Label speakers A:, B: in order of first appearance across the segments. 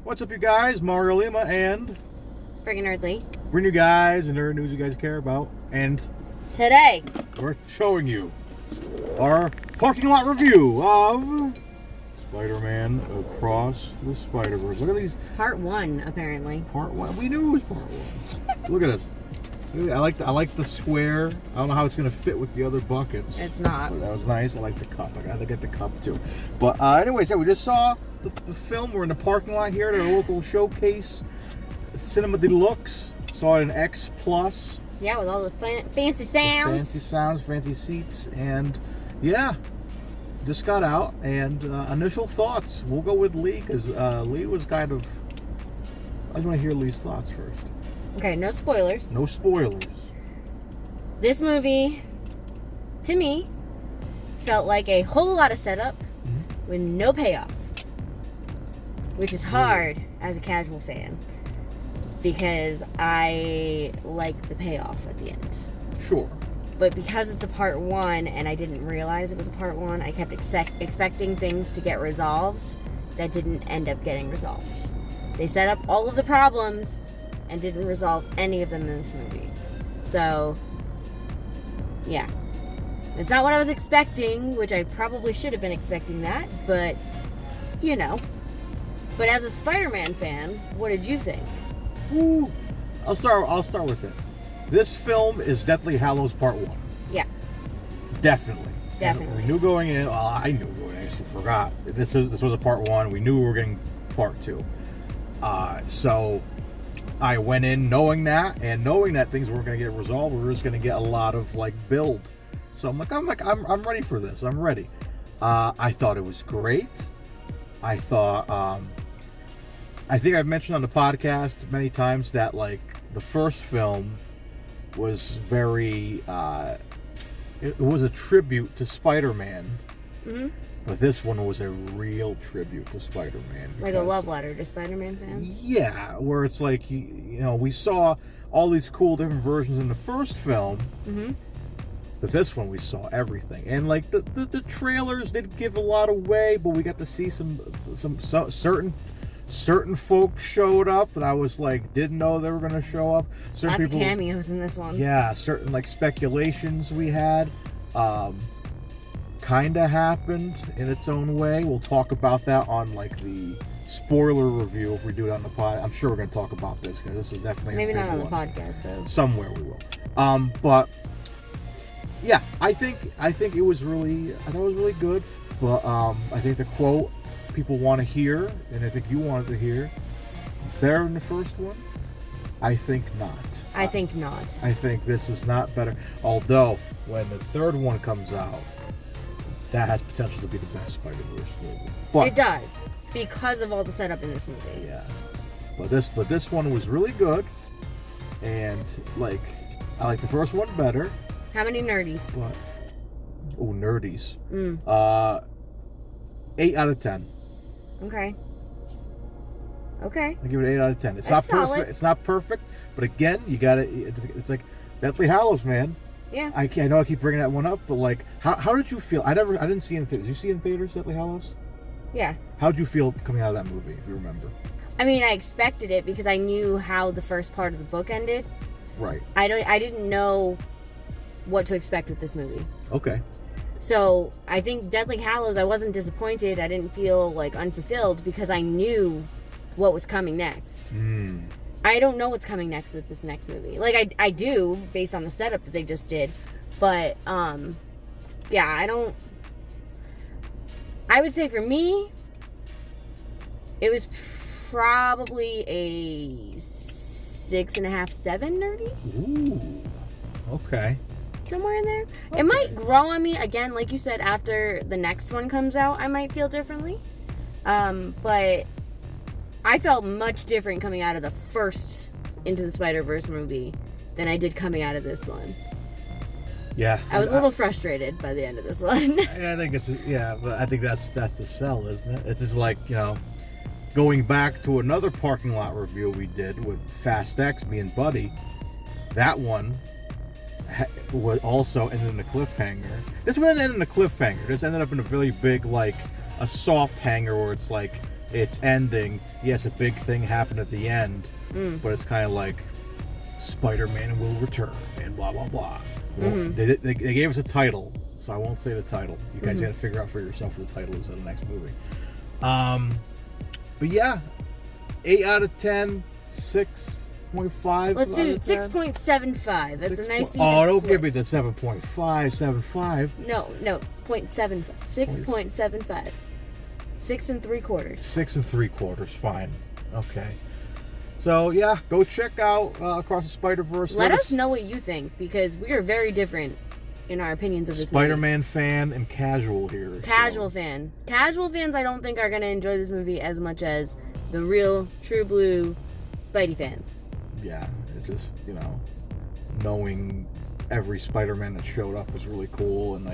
A: What's up, you guys? Mario Lima and
B: Friggin Nerd Lee.
A: Bring you guys and nerd news you guys care about. And
B: today,
A: we're showing you our parking lot review of Spider-Man Across the Spider-Verse. Look at these.
B: Part 1, apparently.
A: Part 1. We knew it was part 1. Look at this. I like the square. I don't know how it's going to fit with the other buckets.
B: It's not.
A: But that was nice. I like the cup. I got to get the cup too. But anyways, yeah, we just saw the film. We're in the parking lot here at our local showcase, Cinema Deluxe. Saw it in X Plus.
B: Yeah, with all the fancy sounds.
A: Fancy sounds, fancy seats, and yeah, just got out. And initial thoughts. We'll go with Lee because Lee was kind of. I just want to hear Lee's thoughts first.
B: Okay, no spoilers.
A: No spoilers.
B: This movie, to me, felt like a whole lot of setup with no payoff. Which is hard as a casual fan. Because I like the payoff at the end.
A: Sure.
B: But because it's a part 1 and I didn't realize it was a part 1, I kept expecting things to get resolved that didn't end up getting resolved. They set up all of the problems and didn't resolve any of them in this movie. So, yeah. It's not what I was expecting, which I probably should have been expecting that, but, you know. But as a Spider-Man fan, what did you think?
A: Ooh. I'll start with this. This film is Deathly Hallows Part 1.
B: Yeah.
A: Definitely.
B: Definitely.
A: We knew going in, I knew going in, I just forgot. This was a Part 1. We knew we were getting Part 2. So I went in knowing that, and knowing that things weren't going to get resolved. We were just going to get a lot of build. So I'm ready for this. I'm ready. I thought it was great. I thought, I think I've mentioned on the podcast many times that the first film was very, it was a tribute to Spider-Man. Mm-hmm. But this one was a real tribute to Spider-Man.
B: Like a love letter to Spider-Man fans?
A: Yeah, where it's like, we saw all these cool different versions in the first film. Mm-hmm. But this one, we saw everything. And the trailers did give a lot away, but we got to see some certain folks showed up that I was didn't know they were going to show up. Certain
B: Lots of cameos in this one.
A: Yeah, certain speculations we had. Kind of happened in its own way. We'll talk about that on the spoiler review if we do it on the pod. I'm sure we're going to talk about this because this is definitely
B: maybe
A: a big
B: not on
A: one.
B: the podcast though.
A: Somewhere we will. But yeah, I think it was really. I thought it was really good. But I think the quote people want to hear, and I think you wanted to hear, better than the first one. I think not.
B: I think not.
A: I think this is not better. Although when the third one comes out, that has potential to be the best Spider-Verse movie. But,
B: it does, because of all the setup in this movie.
A: Yeah. But this one was really good. And I like the first one better.
B: How many nerdies?
A: What? Oh, nerdies. 8 out of 10.
B: Okay.
A: I give it 8 out of 10. It's
B: That's
A: not perfect.
B: solid.
A: It's not perfect, but again, you got it. It's like Deathly Hallows, man.
B: Yeah.
A: I know I keep bringing that one up, but how did you feel? I didn't see it in theaters. Did you see it in theaters, Deathly Hallows?
B: Yeah.
A: How did you feel coming out of that movie, if you remember?
B: I mean, I expected it because I knew how the first part of the book ended.
A: Right.
B: I didn't know what to expect with this movie.
A: Okay.
B: So I think Deathly Hallows, I wasn't disappointed. I didn't feel unfulfilled because I knew what was coming next. I don't know what's coming next with this next movie. I do based on the setup that they just did, but yeah, I would say for me, it was probably a 6.5, 7 nerdies.
A: Ooh. Okay.
B: Somewhere in there. Okay. It might grow on me again, like you said, after the next one comes out. I might feel differently. But I felt much different coming out of the first Into the Spider-Verse movie than I did coming out of this one.
A: Yeah.
B: I was a little frustrated by the end of this one.
A: I think but I think that's the sell, isn't it? It's just going back to another parking lot review we did with Fast X, me and Buddy. That one would also end in a cliffhanger. This one ended in a cliffhanger. This ended up in a really big, like, a soft hanger where it's like its ending. Yes, a big thing happened at the end, but it's kind of like Spider-Man will return and blah blah blah. Well, they gave us a title, so I won't say the title. You guys got to figure out for yourself what the title is of the next movie. But yeah, 8 out of 10, 6.5.
B: Let's do 6.75. That's a nice.
A: Don't give me the 7.5, 7.5.
B: No, 0.75. 6.75. 6 3/4.
A: 6 3/4, fine. Okay. So yeah, go check out Across the Spider-Verse.
B: Let us know what you think, because we are very different in our opinions of this
A: Spider-Man
B: movie.
A: fan and casual here.
B: Casual fan. Casual fans, I don't think are going to enjoy this movie as much as the real, true blue Spidey fans.
A: Yeah, it just, knowing every Spider-Man that showed up was really cool, and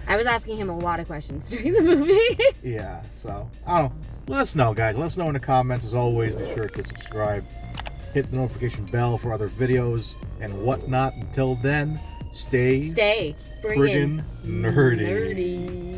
B: I was asking him a lot of questions during the movie.
A: Yeah, so, I don't know. Let us know, guys. Let us know in the comments. As always, be sure to subscribe, hit the notification bell for other videos and whatnot. Until then, stay
B: friggin'
A: nerdy.